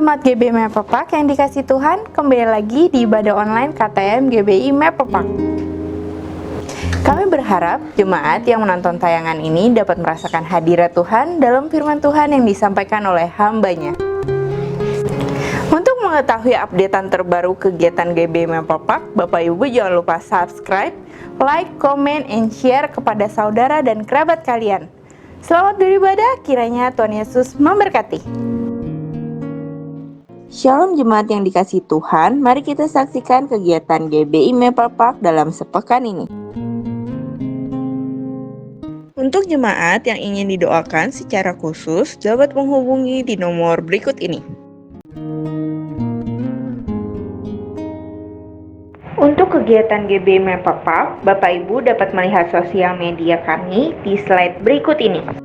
Jemaat GB Meperpak yang dikasih Tuhan, kembali lagi di ibadah online KTM GBI Meperpak. Kami berharap jemaat yang menonton tayangan ini dapat merasakan hadirat Tuhan dalam firman Tuhan yang disampaikan oleh hamba-Nya. Untuk mengetahui updatean terbaru kegiatan GB Meperpak, Bapak Ibu jangan lupa subscribe, like, comment, and share kepada saudara dan kerabat kalian. Selamat beribadah, kiranya Tuhan Yesus memberkati. Shalom jemaat yang dikasihi Tuhan, mari kita saksikan kegiatan GBI Meperpak dalam sepekan ini. Untuk jemaat yang ingin didoakan secara khusus, dapat menghubungi di nomor berikut ini. Untuk kegiatan GBI Meperpak, Bapak Ibu dapat melihat sosial media kami di slide berikut ini.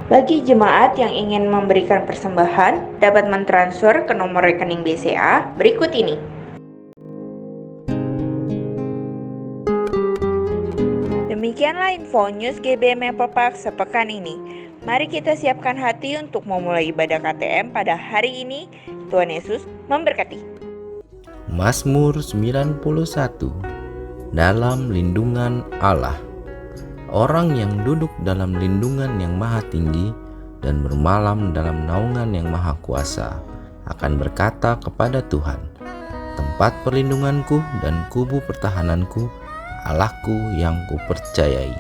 Bagi jemaat yang ingin memberikan persembahan, dapat mentransfer ke nomor rekening BCA berikut ini. Demikianlah info news GB Meperpak sepekan ini. Mari kita siapkan hati untuk memulai ibadah KTM pada hari ini. Tuhan Yesus memberkati. Mazmur 91. Dalam lindungan Allah. Orang yang duduk dalam lindungan yang maha tinggi dan bermalam dalam naungan yang maha kuasa akan berkata kepada Tuhan, tempat perlindunganku dan kubu pertahananku, Allahku yang kupercayai.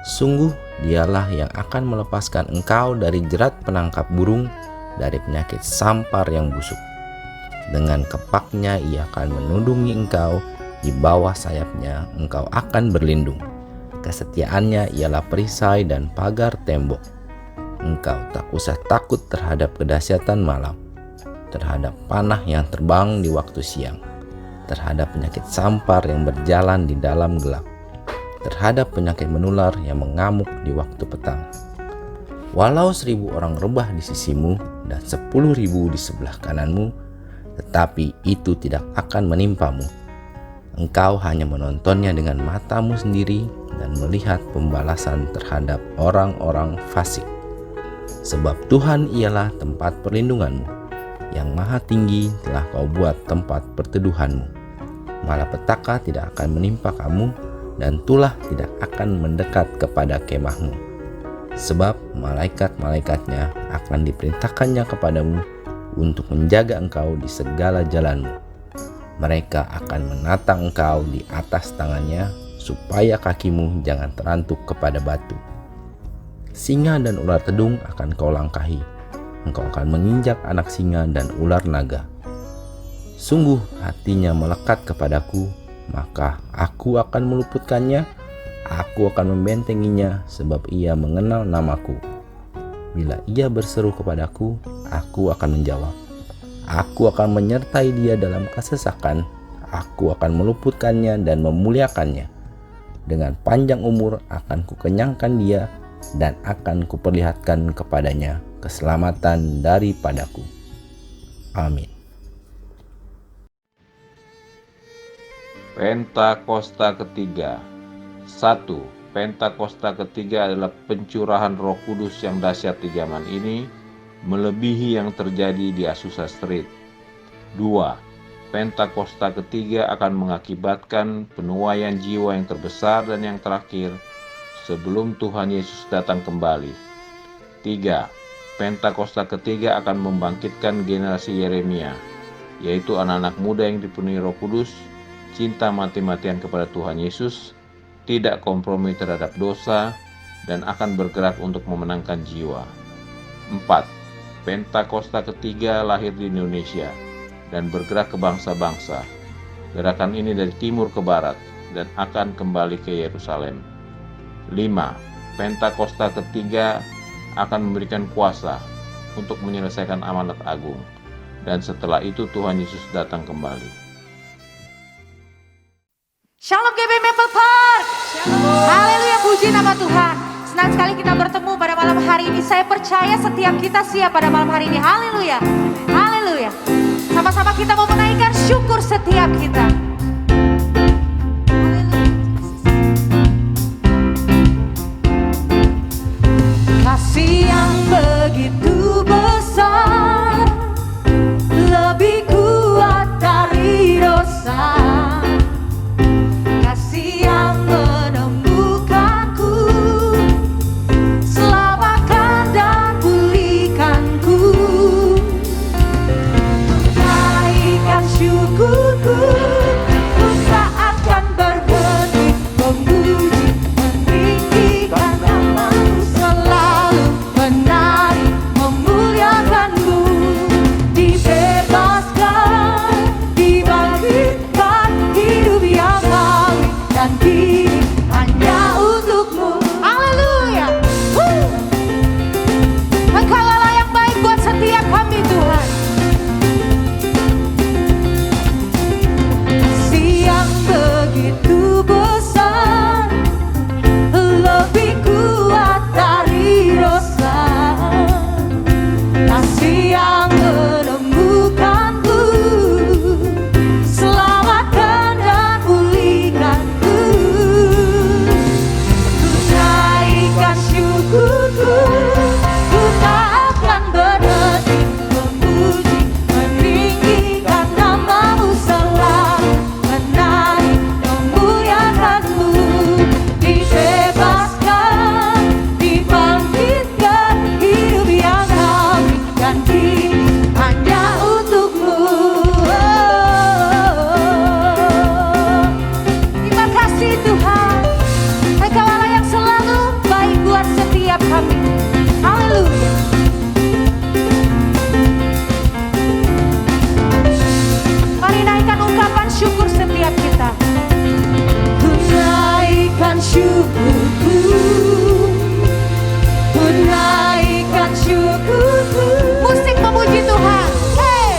Sungguh dialah yang akan melepaskan engkau dari jerat penangkap burung, dari penyakit sampar yang busuk. Dengan kepaknya ia akan menudungi engkau, di bawah sayapnya engkau akan berlindung. Kesetiaannya ialah perisai dan pagar tembok. Engkau tak usah takut terhadap kedahsyatan malam, terhadap panah yang terbang di waktu siang, terhadap penyakit sampar yang berjalan di dalam gelap, terhadap penyakit menular yang mengamuk di waktu petang. Walau 1.000 orang rebah di sisimu dan 10.000 di sebelah kananmu, tetapi itu tidak akan menimpamu. Engkau hanya menontonnya dengan matamu sendiri dan melihat pembalasan terhadap orang-orang fasik. Sebab Tuhan ialah tempat perlindunganmu, yang maha tinggi telah kau buat tempat perteduhanmu. Malapetaka tidak akan menimpa kamu, dan tulah tidak akan mendekat kepada kemahmu. Sebab malaikat-malaikatnya akan diperintahkannya kepadamu untuk menjaga engkau di segala jalanmu. Mereka akan menatang engkau di atas tangannya, supaya kakimu jangan terantuk kepada batu. Singa dan ular tedung akan kau langkahi. Engkau akan menginjak anak singa dan ular naga. Sungguh hatinya melekat kepadaku, maka aku akan meluputkannya. Aku akan membentenginya, sebab ia mengenal namaku. Bila ia berseru kepadaku, aku akan menjawab. Aku akan menyertai dia dalam kesesakan. Aku akan meluputkannya dan memuliakannya. Dengan panjang umur akan kukenyangkan dia, dan akan kuperlihatkan kepadanya keselamatan daripadaku. Amin. Pentakosta ketiga. 1. Pentakosta ketiga adalah pencurahan Roh Kudus yang dahsyat di zaman ini, melebihi yang terjadi di Azusa Street. 2. Pentakosta ketiga akan mengakibatkan penuaian jiwa yang terbesar dan yang terakhir sebelum Tuhan Yesus datang kembali. 3. Pentakosta ketiga akan membangkitkan generasi Yeremia, yaitu anak-anak muda yang dipenuhi Roh Kudus, cinta mati-matian kepada Tuhan Yesus, tidak kompromi terhadap dosa, dan akan bergerak untuk memenangkan jiwa. 4. Pentakosta ketiga lahir di Indonesia dan bergerak ke bangsa-bangsa. Gerakan ini dari timur ke barat dan akan kembali ke Yerusalem. 5. Pentakosta ketiga akan memberikan kuasa untuk menyelesaikan amanat agung, dan setelah itu Tuhan Yesus datang kembali. Shalom GB Maple Park. Haleluya. Tuhan. Senang sekali kita bertemu pada malam hari ini. Saya percaya setiap kita siap pada malam hari ini. Haleluya. Haleluya. Sama-sama kita mau menaikkan syukur setiap kita. Kasih yang begitu besar, lebih kuat dari dosa. Kasih yang menemukanku, selamatkan dan pulihkanku. Naikkan syukurku, ku tak akan berhenti memuji, meninggikan namamu, selalu menari, memuliakanmu. Dibebaskan, dibangkitkan, hidup yang baru dan kini hanya untukmu. Haleluya. Engkau Allah yang baik buat setiap kami Tuhan. Kasih yang begitu besar, lebih kuat dari dosa. Kasih yang menemukanku, selamatkan dan pulihkanku. Ku naikkan syukurku, ku tak akan berhenti memuji, meninggikan namamu, selalu menari, memuliakanmu. Dibebaskan, dibangkitkan, hidup yang baru dan kini hanya untukmu. Terima kasih Tuhan, Engkau Allah yang selalu baik buat setiap kami. Haleluya. Mari naikkan ungkapan syukur setiap kita. Ku naikkan syukurku, ku naikkan syukurku. Musik memuji Tuhan. Hey.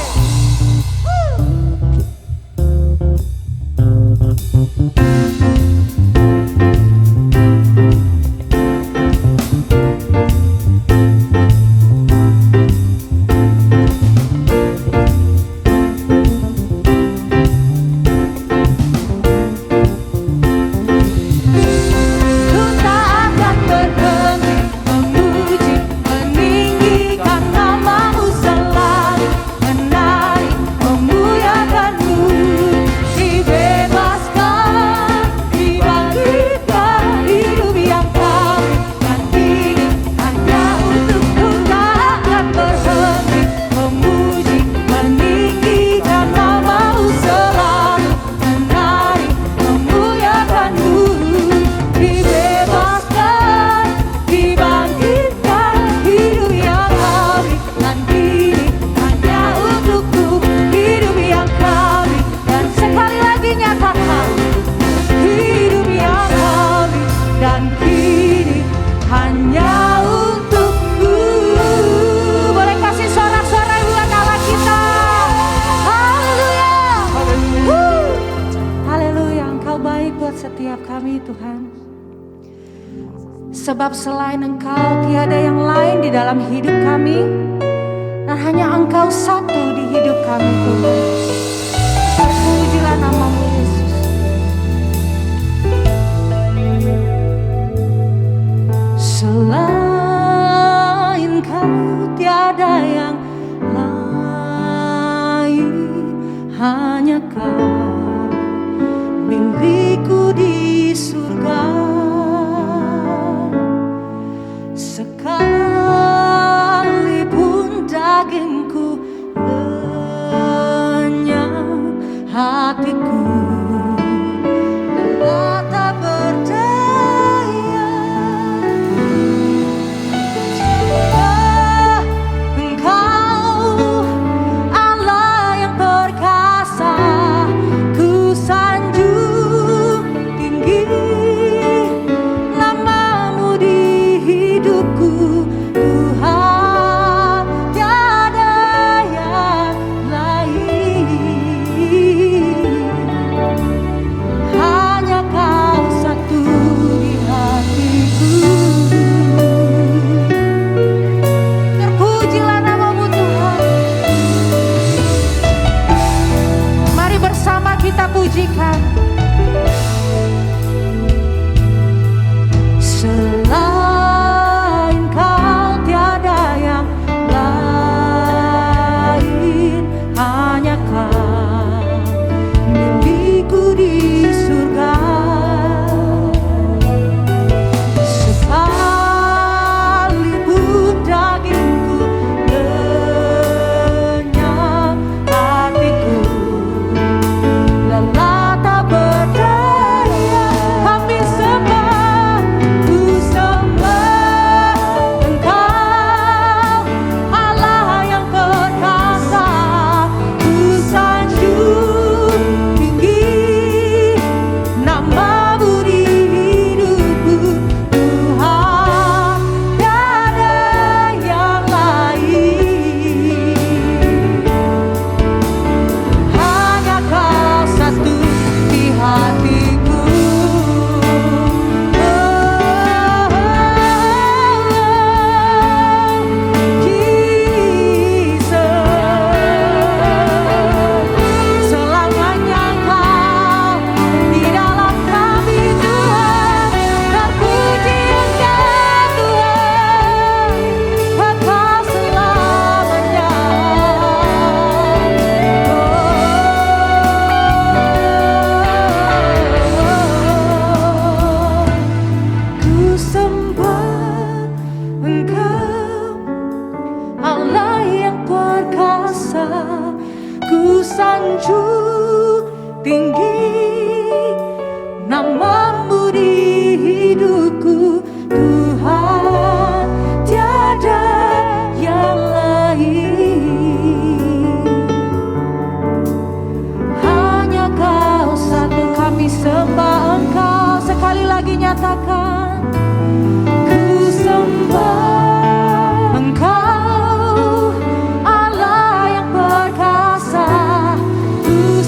Ku tak akan berhenti memuji, meninggikan namamu, selalu menari, memuliakanmu. Dibebaskan, dibangkitkan, hidup yang baru dan kini hanya untukmu. Tak akan berhenti memuji, meninggikan namamu, selalu menari, memuliakanmu. Dibebaskan, dibangkitkan, hidup yang baru dan kini hanya untukmu. Hidup yang baru dan sekali lagi nyatakan, hidup yang baru dan kini hanya untukmu. Boleh kasih sorak-sorai buat Allah kita. Haleluya. Haleluya, Engkau baik buat setiap kami Tuhan. Sebab selain Engkau tiada yang lain di dalam hidup kami, dan hanya Engkau satu di hidup kami Tuhan. Terpujilah namamu Yesus. Selain Kau tiada yang lain, hanya Kau milikku di surga. Sekalipun dagingku lenyap, hatiku menjunjung tinggi namamu di hidupku, Tuhan, tiada yang lain. Hanya Kau satu, kami sembah Engkau. Sekali lagi nyatakan, ku sembah Engkau, Allah yang perkasa. Ku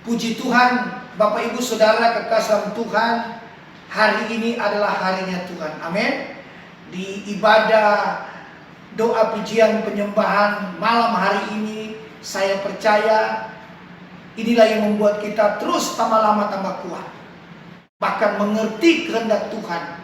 Puji Tuhan, Bapak Ibu Saudara kekasih Tuhan, hari ini adalah harinya Tuhan. Amin. Di ibadah doa pujian penyembahan malam hari ini, saya percaya inilah yang membuat kita terus tambah lama tambah kuat, bahkan mengerti kehendak Tuhan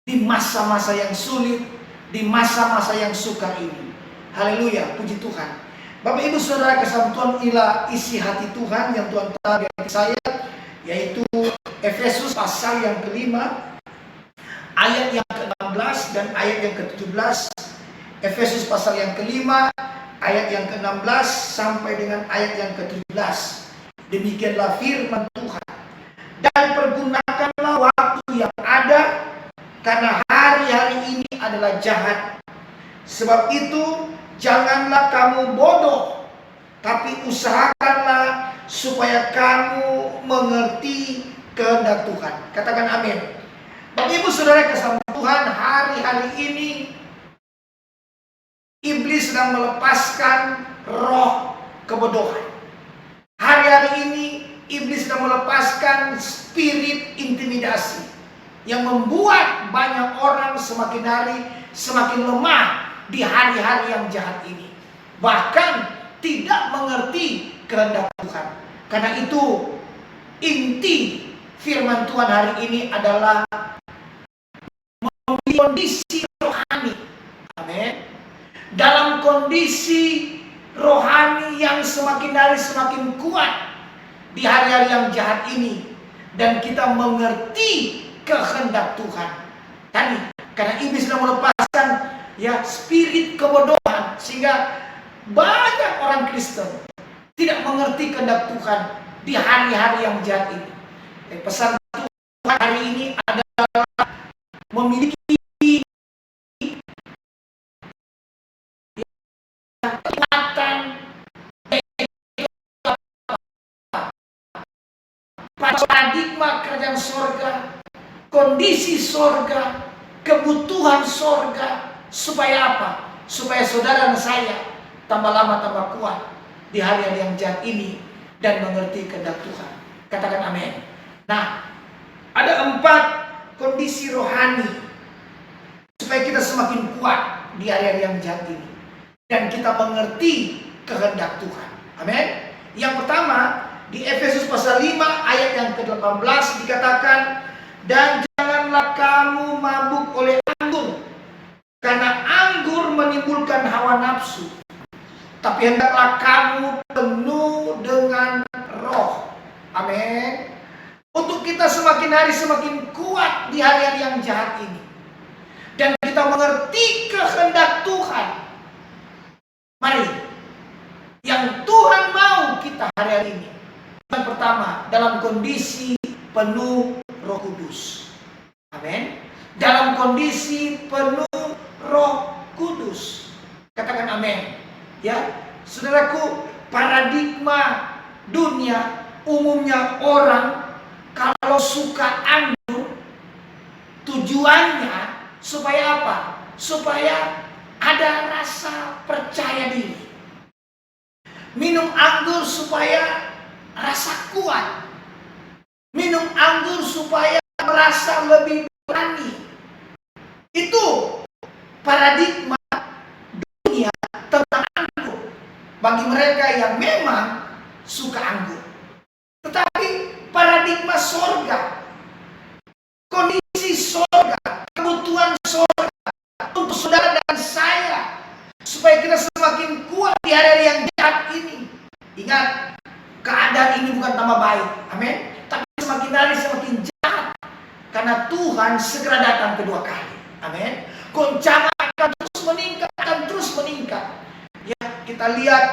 di masa-masa yang sulit, di masa-masa yang sukar ini. Haleluya, puji Tuhan. Bapak Ibu Saudara kasih Tuhan, inilah isi hati Tuhan yang Tuhan taruh di hati saya, yaitu Efesus pasal yang kelima, ayat yang ke-16 dan ayat yang ke-17. Efesus pasal yang kelima, ayat yang ke-16 sampai dengan ayat yang ke-17. Demikianlah firman Tuhan. Dan pergunakanlah waktu yang ada, karena hari-hari ini adalah jahat. Sebab itu janganlah kamu bodoh, tapi usahakanlah supaya kamu mengerti kehendak Tuhan. Katakan amin. Bapak Ibu Saudara kasih Tuhan, hari-hari ini iblis sedang melepaskan roh kebodohan. Hari-hari ini iblis sedang melepaskan spirit intimidasi yang membuat banyak orang semakin hari semakin lemah di hari-hari yang jahat ini, bahkan tidak mengerti kehendak Tuhan. Karena itu inti firman Tuhan hari ini adalah memiliki kondisi rohani. Amin. Dalam kondisi rohani yang semakin hari semakin kuat di hari-hari yang jahat ini, dan kita mengerti kehendak Tuhan. Tadi karena iblis sedang melepaskan spirit kebodohan, sehingga banyak orang Kristen tidak mengerti kehendak Tuhan di hari-hari yang jahat ini. Pesan Tuhan hari ini adalah memiliki kekuatan, paradigma kerajaan sorga, kondisi sorga, kebutuhan sorga. Supaya apa? Supaya saudara dan saya tambah lama tambah kuat di hari-hari yang jahat ini dan mengerti kehendak Tuhan. Katakan amin. Nah, ada 4 kondisi rohani supaya kita semakin kuat di hari-hari yang jahat ini dan kita mengerti kehendak Tuhan. Amin. Yang pertama, di Efesus pasal 5 ayat yang ke-18 dikatakan, dan janganlah kamu mabuk oleh anggur, karena anggur menimbulkan hawa nafsu, tapi hendaklah kamu penuh dengan roh. Amin. Untuk kita semakin hari semakin kuat di hari-hari yang jahat ini, dan kita mengerti kehendak Tuhan. Mari, yang Tuhan mau kita hari-hari ini, yang pertama, dalam kondisi penuh Roh Kudus. Amin. Dalam kondisi penuh Roh Kudus. Katakan amin. Ya, saudaraku, paradigma dunia umumnya orang kalau suka anggur, tujuannya supaya apa? Supaya ada rasa percaya diri. Minum anggur supaya rasa kuat. Minum anggur supaya merasa lebih berani. Itu paradigma dunia tentang anggur bagi mereka yang memang suka anggur. Tetapi paradigma sorga, kondisi sorga, kebutuhan sorga untuk saudara dan saya, supaya kita semakin kuat di hari-hari yang jahat ini. Ingat, keadaan ini bukan tambah baik, amin, tapi semakin hari semakin jahat, karena Tuhan segera datang kedua kali. Amin. Goncangan akan terus meningkat. Ya, kita lihat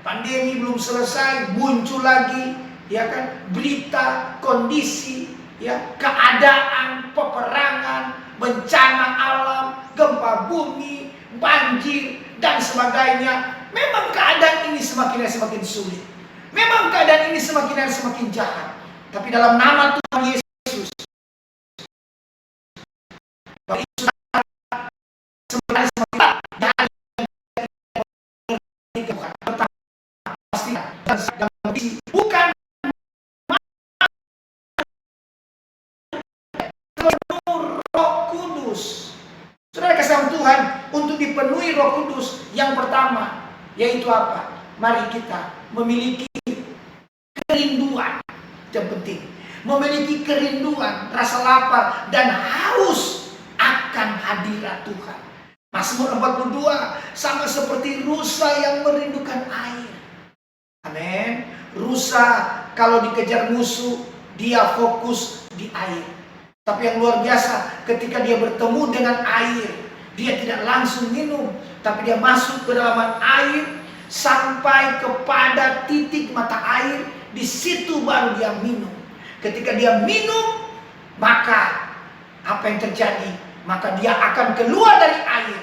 pandemi belum selesai, muncul lagi, ya kan, berita, kondisi, ya, keadaan, peperangan, bencana alam, gempa bumi, banjir dan sebagainya. Memang keadaan ini semakin sulit. Memang keadaan ini semakin jahat. Tapi dalam nama Tuhan Yesus, bukan Roh Kudus yang pertama yaitu apa? Mari kita memiliki kerinduan. Yang penting, memiliki kerinduan, rasa lapar dan haus akan hadirat Tuhan. Mazmur 42 sama seperti rusa yang merindukan air. Amin. Rusa kalau dikejar musuh, dia fokus di air. Tapi yang luar biasa, ketika dia bertemu dengan air, dia tidak langsung minum, tapi dia masuk ke dalam air sampai kepada titik mata air. Di situ baru dia minum. Ketika dia minum, maka apa yang terjadi? Maka dia akan keluar dari air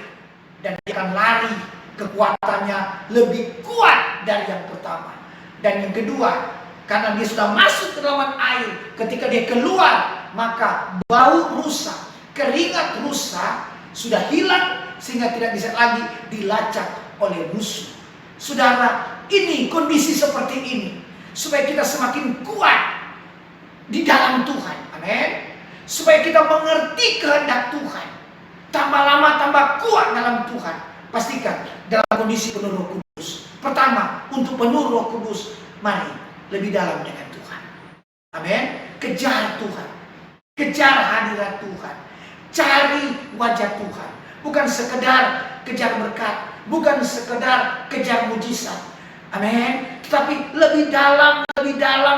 dan dia akan lari, kekuatannya lebih kuat dari yang pertama. Dan yang kedua, karena dia sudah masuk ke dalam air, ketika dia keluar, maka bau rusa, keringat rusa sudah hilang sehingga tidak bisa lagi dilacak oleh musuh. Saudara, ini kondisi seperti ini supaya kita semakin kuat di dalam Tuhan. Amin. Supaya kita mengerti kehendak Tuhan. Tambah lama tambah kuat dalam Tuhan. Pastikan dalam kondisi penuh Roh Kudus. Pertama, untuk penuh Roh Kudus, mari lebih dalam dengan Tuhan. Amin. Kejar Tuhan. Kejar hadirat Tuhan. Cari wajah Tuhan. Bukan sekedar kejar berkat, bukan sekedar kejar mujizat. Amin. Tetapi lebih dalam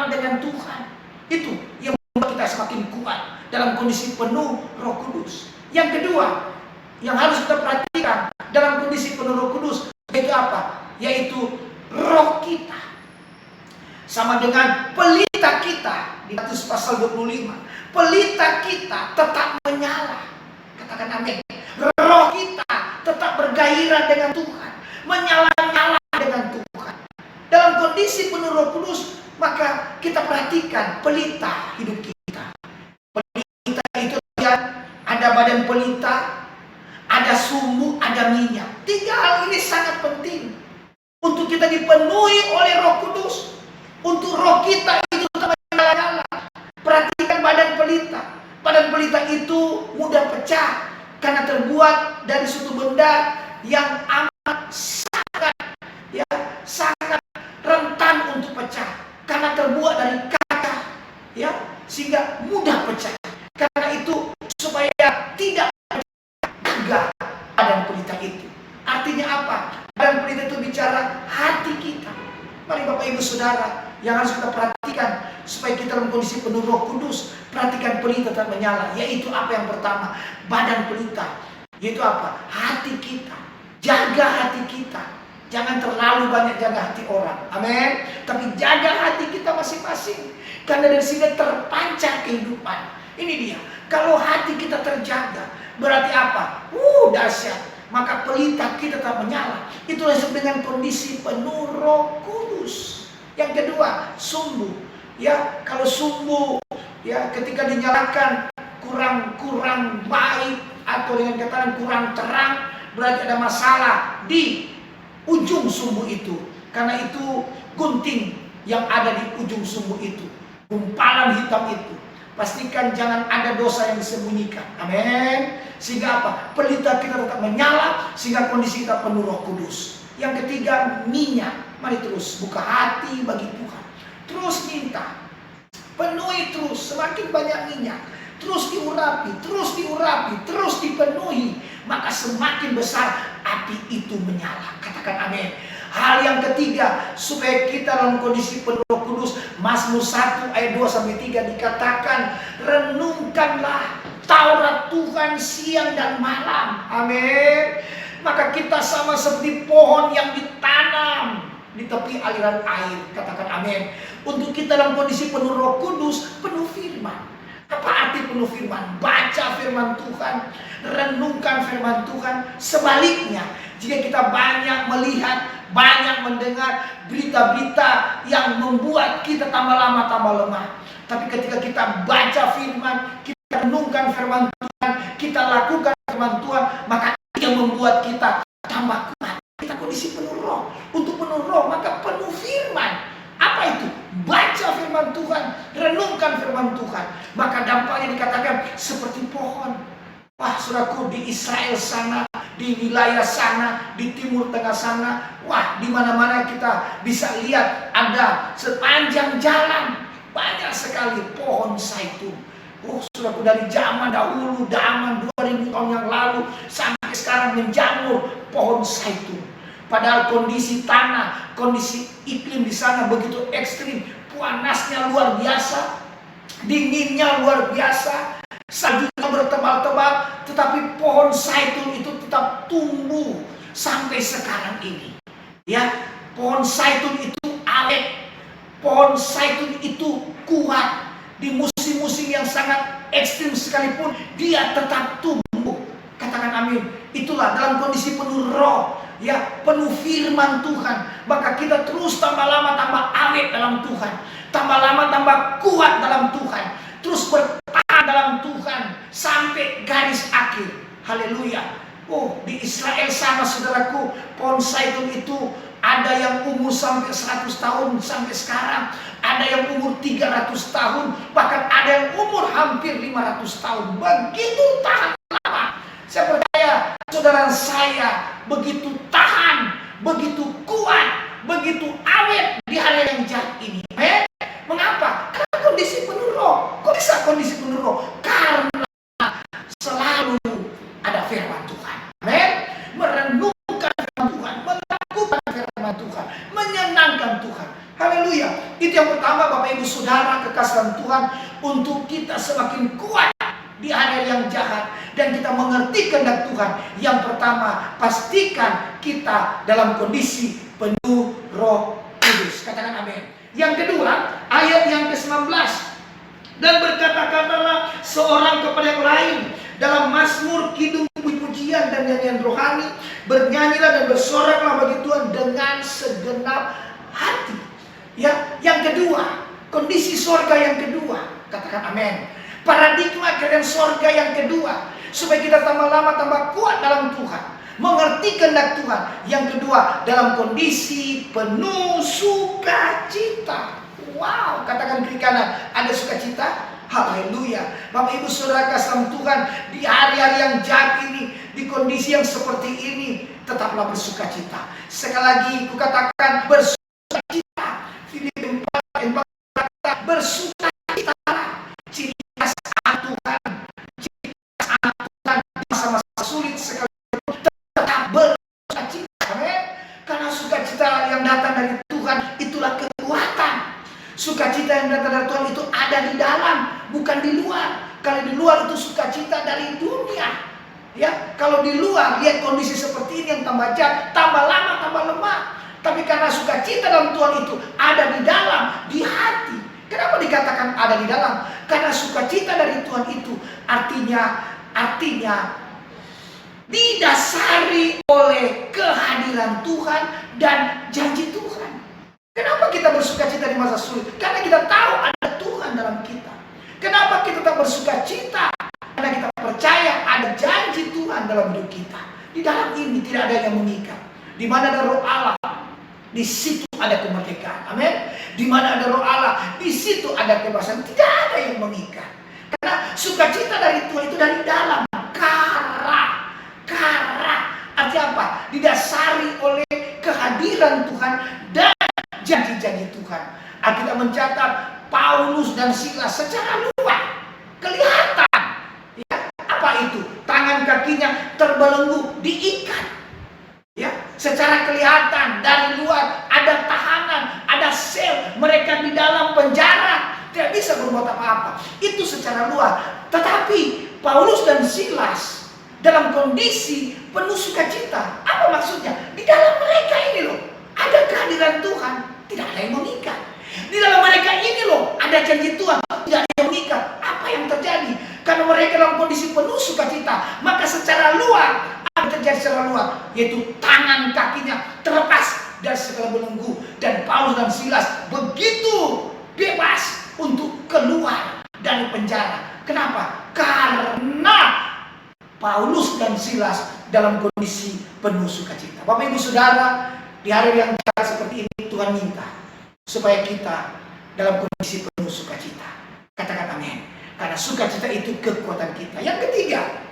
dengan Tuhan. Itu yang membuat kita semakin kuat dalam kondisi penuh Roh Kudus. Yang kedua, yang harus kita perhatikan dalam kondisi penuh Roh Kudus, yaitu apa? Yaitu roh kita. Sama dengan pelita kita di Matius pasal 25. Pelita kita tetap menyala. Katakan amin. Roh kita tetap bergairah dengan Tuhan, menyala-nyala dengan Tuhan. Dalam kondisi penuh Roh Kudus, maka kita perhatikan pelita hidup kita. Pelita itu ada badan pelita, ada sumbu, ada minyak. Tiga hal ini sangat penting untuk kita dipenuhi oleh Roh Kudus. Untuk roh kita itu tetap menyala-nyala. Perhatikan badan pelita. Badan pelita itu mudah pecah karena terbuat dari suatu benda yang amat sangat rentan untuk pecah. Karena terbuat dari kaca, ya, sehingga mudah pecah. Karena itu supaya tidak pecah badan pelita itu. Artinya apa? Badan pelita itu bicara hati kita. Mari Bapak Ibu Saudara, yang harus kita perhatikan supaya kita dalam kondisi penuh Roh Kudus, perhatikan pelita tetap menyala. Yaitu apa yang pertama? Badan pelita. Yaitu apa? Hati kita. Jaga hati kita. Jangan terlalu banyak jaga hati orang. Amin. Tapi jaga hati kita masing-masing. Karena dari sini terpancar kehidupan. Ini dia. Kalau hati kita terjaga, berarti apa? Dahsyat. Maka pelita kita tetap menyala. Itulah yang disebut dengan kondisi penuh Roh Kudus. Yang kedua, sumbu. Ya, kalau sumbu ya ketika dinyalakan kurang baik atau dengan kata kurang terang, berarti ada masalah di ujung sumbu itu. Karena itu gunting yang ada di ujung sumbu itu, gumpalan hitam itu. Pastikan jangan ada dosa yang disembunyikan. Amin. Sehingga apa? Pelita kita tetap menyala, sehingga kondisi kita penuh Roh Kudus. Yang ketiga, minyak. Mari terus buka hati bagi Tuhan. Terus minta. Penuhi terus, semakin banyak minyak. Terus diurapi, terus dipenuhi. Maka semakin besar api itu menyala. Katakan amin. Hal yang ketiga, supaya kita dalam kondisi penuh Roh Kudus, Mazmur 1 ayat 2-3 dikatakan, renungkanlah Taurat Tuhan siang dan malam. Amin. Maka kita sama seperti pohon yang ditanam di tepi aliran air. Katakan amin. Untuk kita dalam kondisi penuh Roh Kudus, penuh firman. Apa arti penuh firman? Baca firman Tuhan, renungkan firman Tuhan. Sebaliknya, jika kita banyak melihat, banyak mendengar berita-berita yang membuat kita tambah lama tambah lemah. Tapi ketika kita baca firman, kita renungkan firman Tuhan, kita lakukan firman Tuhan, maka yang membuat kita tambah kuat. Kita kondisi penuh roh. Untuk penuh roh, maka penuh firman. Apa itu? Baca firman Tuhan, renungkan firman Tuhan. Maka dampaknya dikatakan seperti pohon. Wah, saudaraku, di Israel sana di wilayah sana, di timur tengah sana. Wah, di mana-mana kita bisa lihat ada sepanjang jalan banyak sekali pohon zaitun. Oh, saudaraku, dari zaman dahulu, zaman 2000 tahun yang lalu sampai sekarang menjamur pohon zaitun. Padahal kondisi tanah, kondisi iklim di sana begitu ekstrim, panasnya luar biasa, dinginnya luar biasa, saljunya bertebal-tebal, tetapi pohon zaitun itu tetap tumbuh sampai sekarang ini. Ya, pohon zaitun itu awet, pohon zaitun itu kuat. Di musim-musim yang sangat ekstrim sekalipun dia tetap tumbuh. Katakan amin. Itulah dalam kondisi penuh roh, ya, penuh firman Tuhan, maka kita terus tambah lama tambah awet dalam Tuhan, tambah lama tambah kuat dalam Tuhan, terus bertahan dalam Tuhan sampai garis akhir. Haleluya. Oh, di Israel sama, saudaraku, pohon zaitun itu ada yang umur sampai 100 tahun sampai sekarang, ada yang umur 300 tahun, bahkan ada yang umur hampir 500 tahun. Begitu tahan lama. Saya percaya saudara saya begitu tahan, begitu kuat, begitu awet di hari yang jahat ini. Mengapa? Karena kondisi penuh roh. Kok bisa kondisi penuh roh? Karena selalu ada firman Tuhan. Amin. Merenungkan firman Tuhan, melakukan firman Tuhan, menyenangkan Tuhan. Haleluya. Itu yang pertama, Bapak Ibu Saudara kekasihan Tuhan, untuk kita semakin kuat di hari yang jahat dan kita mengerti kehendak Tuhan. Yang pertama, pastikan kita dalam kondisi penuh Roh Kudus. Katakan amin. Yang kedua, ayat yang ke-19. Dan berkata-katalah seorang kepada yang lain dalam mazmur, kidung, puji-pujian dan nyanyian rohani, bernyanyilah dan bersoraklah bagi Tuhan dengan segenap hati. Ya, yang kedua, kondisi sorga yang kedua. Katakan amin. Paradigma kerjaan sorga yang kedua, supaya kita tambah lama tambah kuat dalam Tuhan, mengerti kehendak Tuhan. Yang kedua, dalam kondisi penuh sukacita. Wow, katakan kiri kanan, ada sukacita. Haleluya. Bapak Ibu Saudara kasih Tuhan, di hari-hari yang jahat ini, di kondisi yang seperti ini, tetaplah bersukacita. Sekali lagi kukatakan bersukacita. Filipi 4 ayat 4 berkata bersukacita. Ciri khas Tuhan, ciri khas Tuhan di masa-masa sulit sekalipun tetap bersukacita. Amin. Karena sukacita yang datang dari Tuhan itulah kekuatan. Sukacita yang datang dari Tuhan itu ada di dalam, bukan di luar. Kalau di luar itu sukacita dari dunia. Ya, kalau di luar lihat kondisi seperti ini yang tambah jahat, tambah lama tambah lemah. Tapi karena sukacita dalam Tuhan itu ada di dalam, di hati. Kenapa dikatakan ada di dalam? Karena sukacita dari Tuhan itu artinya didasari oleh kehadiran Tuhan dan janji Tuhan. Kenapa kita bersukacita di masa sulit? Karena kita tahu ada Tuhan dalam kita. Kenapa kita tak bersukacita? Karena kita percaya ada janji Tuhan dalam hidup kita. Di dalam ini tidak ada yang mengikat. Di mana ada Roh Allah, di situ ada kemerdekaan. Amin. Di mana ada Roh Allah, di situ ada kebebasan. Tidak ada yang mengikat. Karena sukacita dari Tuhan itu dari dalam. Kara artinya apa? Didasari oleh kehadiran Tuhan dan janji-janji Tuhan. Alkitab mencatat Paulus dan Silas secara luar kelihatan. Ya, apa itu? Tangan kakinya terbelenggu, diikat. Ya, secara kelihatan dari luar ada tahanan, ada sel, mereka di dalam penjara, tidak bisa berbuat apa-apa. Itu secara luar. Tetapi Paulus dan Silas dalam kondisi penuh sukacita. Apa maksudnya? Di dalam mereka ini loh ada kehadiran Tuhan, tidak ada yang mengikat. Di dalam mereka ini loh ada janji Tuhan, tidak ada yang mengikat. Apa yang terjadi? Karena mereka dalam kondisi penuh sukacita, maka secara luar apa terjadi secara luar? Yaitu tangan kakinya terlepas dari segala belenggu, dan Paulus dan Silas begitu bebas untuk keluar dari penjara. Kenapa? Karena Paulus dan Silas dalam kondisi penuh sukacita. Bapak Ibu Saudara, di hari yang jahat seperti ini Tuhan minta supaya kita dalam kondisi penuh sukacita. Katakan amin. Karena sukacita itu kekuatan kita. Yang ketiga,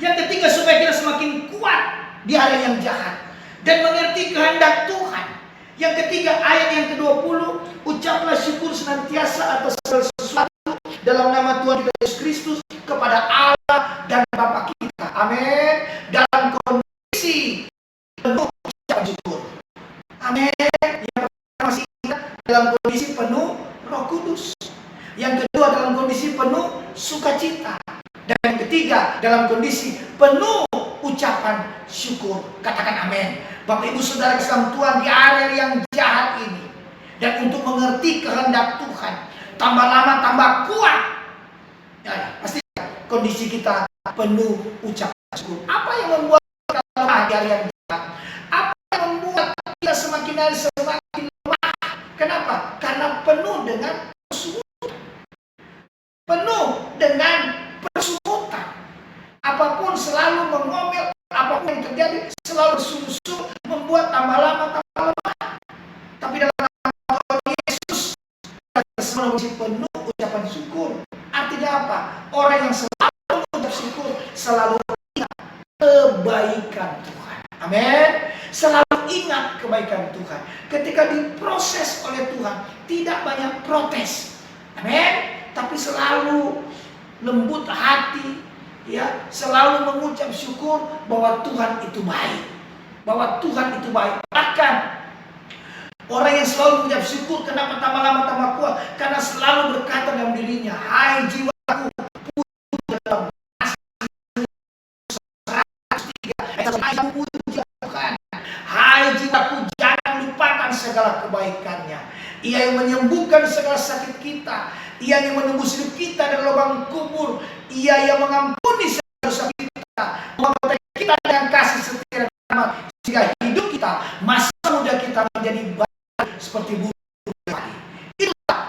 Yang ketiga, supaya kita semakin kuat di hari yang jahat dan mengerti kehendak Tuhan. Yang ketiga, ayat yang ke-20, ucaplah syukur senantiasa atas segala sesuatu dalam nama Tuhan kita Yesus Kristus kepada Allah dan Bapa kita. Amin. Dalam kondisi penuh ucapan syukur. Amin. Yang pertama, masih ingat, dalam kondisi penuh Roh Kudus. Yang kedua, dalam kondisi penuh sukacita. Dan yang ketiga, dalam kondisi penuh ucapan syukur. Katakan amin. Bapak Ibu Saudara kasih Tuhan, di area yang jahat ini, dan untuk mengerti kehendak Tuhan, tambah lama tambah kuat. Ya, pasti kondisi kita penuh ucapan syukur. Apa yang membuat kita lemah di area yang jahat? Apa yang membuat kita semakin hari semakin lemah? Kenapa? Karena penuh dengan persungutan. Penuh dengan persungutan. Apapun selalu mengomel, apapun yang terjadi selalu sungguh-sungguh, membuat tambah lama tambah lemah. Tapi dalam nama Tuhan Yesus, kita semua mesti penuh ucapan syukur. Artinya apa? Orang yang selalu mengucap syukur selalu ingat kebaikan Tuhan. Amin. Selalu ingat kebaikan Tuhan. Ketika diproses oleh Tuhan, tidak banyak protes. Amin. Tapi selalu lembut hati, ya, selalu mengucap syukur bahwa Tuhan itu baik. Bahwa Tuhan itu baik. Bahkan orang yang selalu mengucap syukur, kenapa tambah lama tambah kuat? Karena selalu berkata dalam dirinya, hai jiwaku, puji dalam Tuhan. Hai jiwaku, jangan lupakan segala kebaikannya. Ia yang menyembuhkan segala sakit kita. Ia yang menembus hidup kita dari lubang kubur. Ia yang mengampuni segala dosa kita, memperbaiki kita dengan kasih setia dan rahmat, sehingga hidup kita, masa muda kita menjadi baik seperti burung pagi. Itulah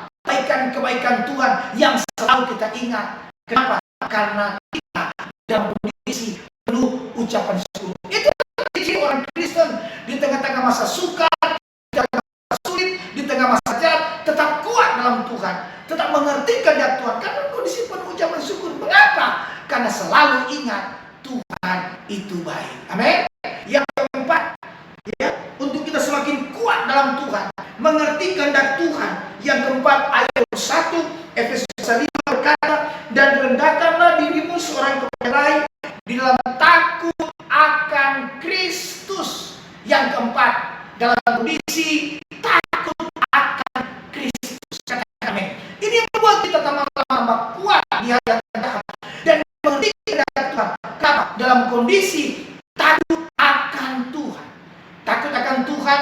kebaikan Tuhan yang selalu kita ingat. Kenapa? Karena kita dalam kondisi penuh ucapan syukur. Itu ciri orang Kristen di tengah-tengah masa sukar, di tengah masa sulit, di tengah masa jahat, tetap kuat dalam Tuhan, tetap mengerti kehendak Tuhan karena kondisi penuh ucapan syukur. Mengapa? Karena selalu ingat Tuhan itu baik. Amin. Yang keempat, ya, untuk kita semakin kuat dalam Tuhan, mengerti kehendak Tuhan. Yang keempat, ayat 1 Efesus 5 berkata, dan rendahkanlah dirimu seorang kepada lain di dalam takut akan Kristus. Yang keempat, dalam kondisi takut akan Kristus. Katakan amin. Ini yang membuat kita tambah kuat di hari yang jahat dan mengerti kehendak Tuhan. Kenapa? Dalam kondisi takut akan Tuhan. Takut akan Tuhan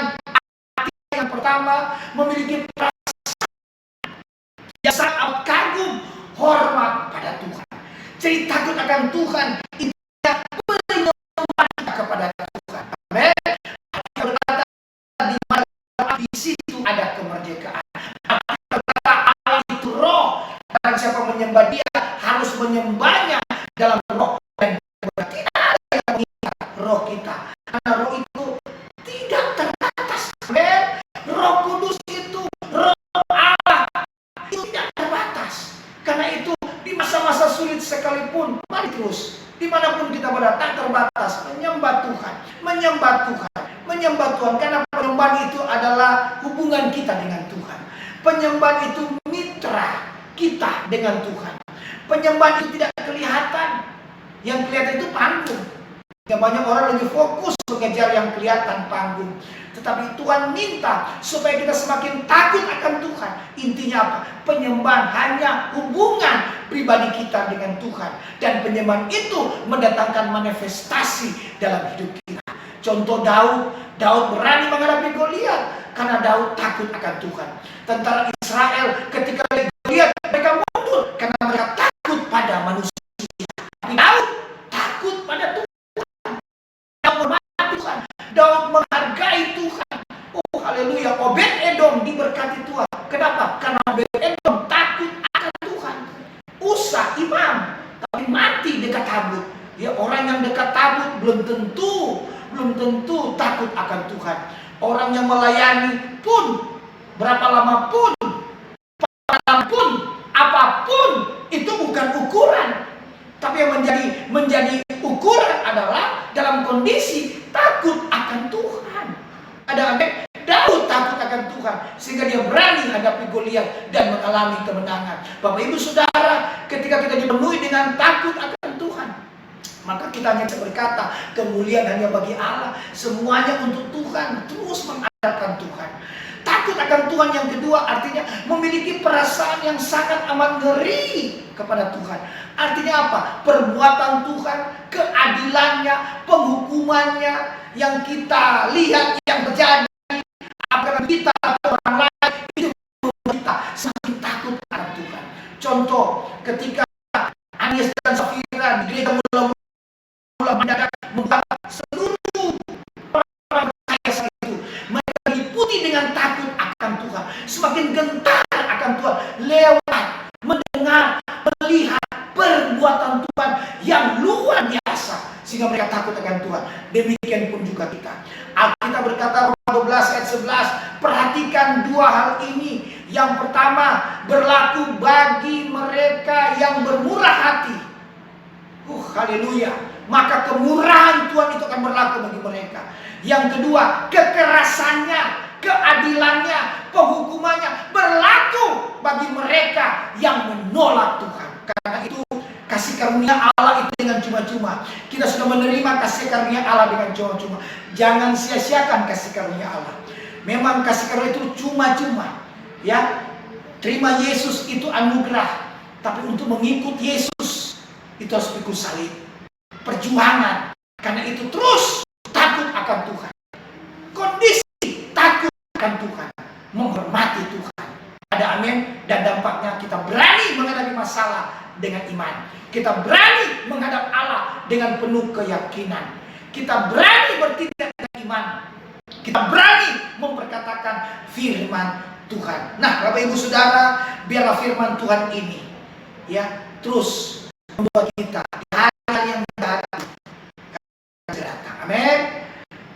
artinya yang pertama, memiliki perasaan yang sangat kagum, hormat pada Tuhan. Jadi takut akan Tuhan intinya menyembah kepada Tuhan. Amin. Berkata di mana di situ ada kemerdekaan. Berkata Allah itu roh. Dan siapa menyembah Dia harus menyembahnya dalam roh dan tidak ada yang mengingat roh kita. Karena roh itu tidak terbatas. Amin. Roh Kudus itu, roh Allah itu tidak terbatas. Karena itu di masa-masa sulit sekalipun, mari terus dimanapun kita berada tak terbatas menyembah Tuhan, menyembah Tuhan, menyembah Tuhan. Karena penyembahan itu adalah hubungan kita dengan Tuhan. Penyembahan itu mitra kita dengan Tuhan. Penyembahan itu tidak kelihatan. Yang kelihatan itu panggung. Ya, banyak orang lebih fokus mengejar yang kelihatan panggung. Tetapi Tuhan minta supaya kita semakin takut akan Tuhan. Intinya apa? Penyembahan hanya hubungan pribadi kita dengan Tuhan. Dan penyembahan itu mendatangkan manifestasi dalam hidup kita. Contoh Daud berani menghadapi Goliat karena Daud takut akan Tuhan. Tentara Israel ketika Goliat mereka mundur karena mereka takut pada manusia. Tapi Daud takut pada Tuhan. Daud menghormati Tuhan. Daud menghargai Tuhan. Oh haleluya. Obed-Edom diberkati Tuhan. Kenapa? Karena Obed-Edom takut akan Tuhan. Usa imam tapi mati dekat tabut. Ya, orang yang dekat tabut belum tentu takut akan Tuhan. Orang yang melayani pun, berapa lama pun, apapun, itu bukan ukuran. Tapi yang menjadi ukuran kondisi takut akan Tuhan. Ada amin. Daud takut akan Tuhan sehingga dia berani hadapi Goliat dan mengalami kemenangan. Bapak Ibu Saudara, ketika kita dipenuhi dengan takut akan Tuhan, maka kita hanya berkata, kemuliaan hanya bagi Allah, semuanya untuk Tuhan, terus mengandalkan Tuhan. Takut akan Tuhan yang kedua artinya memiliki perasaan yang sangat amat ngeri kepada Tuhan. Artinya apa? Perbuatan Tuhan, keadilannya, penghukumannya yang kita lihat yang terjadi akan kita atau orang lain, itu membuat kita semakin takut akan Tuhan. Contoh, ketika Anies dan Safira di gereja mula mendadak membuka seluruh orang percaya saat itu, mereka diputi dengan takut akan Tuhan, semakin gentar akan Tuhan lewat mendengar, melihat perbuatan Tuhan yang luar biasa, sehingga mereka takut akan Tuhan. Demikian pun juga kita. Alkitab berkata Roma 12 ayat 11, perhatikan dua hal ini. Yang pertama, berlaku bagi mereka yang bermurah hati. Haleluya. Maka kemurahan Tuhan itu akan berlaku bagi mereka. Yang kedua, kekerasannya, keadilannya, penghukumannya berlaku bagi mereka yang menolak Tuhan. Karena itu kasih karunia Allah itu dengan cuma-cuma. Kita sudah menerima kasih karunia Allah dengan cuma-cuma. Jangan sia-siakan kasih karunia Allah. Memang kasih karunia itu cuma-cuma. Ya, terima Yesus itu anugerah. Tapi untuk mengikut Yesus itu harus pikul salib. Perjuangan. Karena itu terus takut akan Tuhan. Kondisi takut akan Tuhan. Menghormati Tuhan. Ada amin. Dan dampaknya kita berani menghadapi masalah dengan iman. Kita berani menghadap Allah dengan penuh keyakinan. Kita berani bertindak dengan iman. Kita berani memperkatakan firman Tuhan. Nah, Bapak Ibu Saudara, biarlah firman Tuhan ini ya terus membuat kita di hari yang datang. Amin.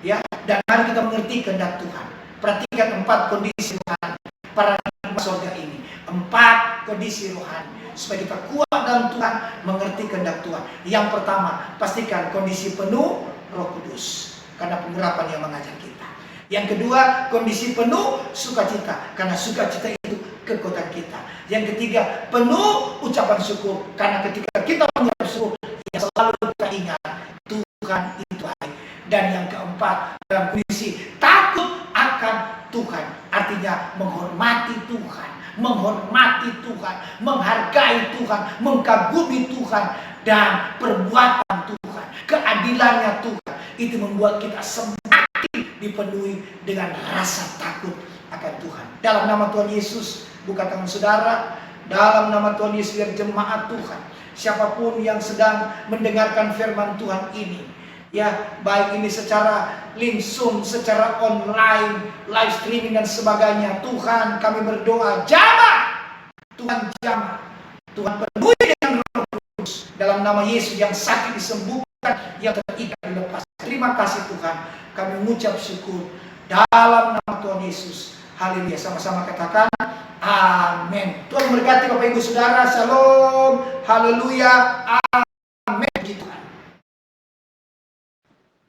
Ya, dan mari kita mengerti kehendak Tuhan. Perhatikan 4 kondisi Tuhan para surga ini. 4 kondisi rohani supaya kita kuat dalam Tuhan, mengerti kehendak Tuhan. Yang pertama, pastikan kondisi penuh Roh Kudus karena pengurapan yang mengajar kita. Yang kedua, kondisi penuh sukacita karena sukacita itu kekuatan kita. Yang ketiga, penuh ucapan syukur karena ketika kita mengucap syukur, yang selalu kita ingat Tuhan itu baik. Dan yang keempat, dalam kondisi takut akan Tuhan, artinya menghormati Tuhan, menghargai Tuhan, mengagumi Tuhan, dan perbuatan Tuhan, keadilannya Tuhan, itu membuat kita semakin dipenuhi dengan rasa takut akan Tuhan. Dalam nama Tuhan Yesus, buka tangan saudara. Dalam nama Tuhan Yesus, biar jemaat Tuhan, siapapun yang sedang mendengarkan firman Tuhan ini, ya, baik ini secara langsung, secara online, live streaming dan sebagainya, Tuhan kami berdoa, Tuhan jamah, Tuhan penuhi dengan Roh Kudus. Dalam nama Yesus, yang sakit disembuhkan, yang terikat dilepas. Terima kasih Tuhan, kami mengucap syukur dalam nama Tuhan Yesus. Haleluya. Sama-sama katakan amin. Tuhan memberkati Bapak Ibu Saudara. Shalom. Haleluya. Amin. Tuhan.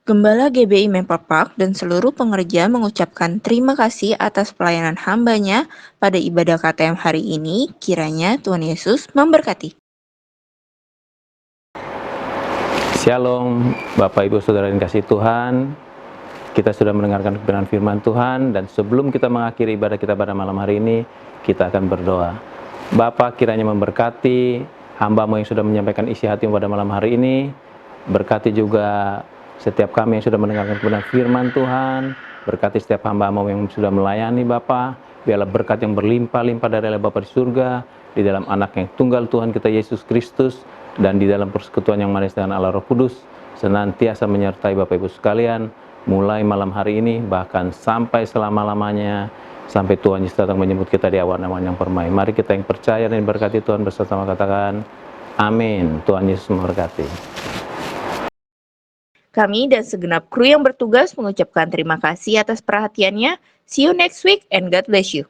Gembala GBI Memperpark dan seluruh pengerja mengucapkan terima kasih atas pelayanan hambanya pada ibadah KTM hari ini. Kiranya Tuhan Yesus memberkati. Shalom, Bapak Ibu Saudara yang kasih Tuhan. Kita sudah mendengarkan kebenaran firman Tuhan, dan sebelum kita mengakhiri ibadah kita pada malam hari ini, kita akan berdoa. Bapa, kiranya memberkati hamba-Mu yang sudah menyampaikan isi hati pada malam hari ini. Berkati juga setiap kami yang sudah mendengarkan kebenaran firman Tuhan. Berkati setiap hamba-Mu yang sudah melayani Bapa. Biarlah berkat yang berlimpah-limpah dari Allah Bapa di surga, di dalam anak yang tunggal Tuhan kita Yesus Kristus, dan di dalam persekutuan yang manis dengan Allah Roh Kudus, senantiasa menyertai Bapak Ibu sekalian, mulai malam hari ini, bahkan sampai selama-lamanya, sampai Tuhan Yesus datang menjemput kita di awan-awan yang permai. Mari kita yang percaya dan berkati Tuhan bersama katakan, amin. Tuhan Yesus memberkati. Kami dan segenap kru yang bertugas mengucapkan terima kasih atas perhatiannya. See you next week and God bless you.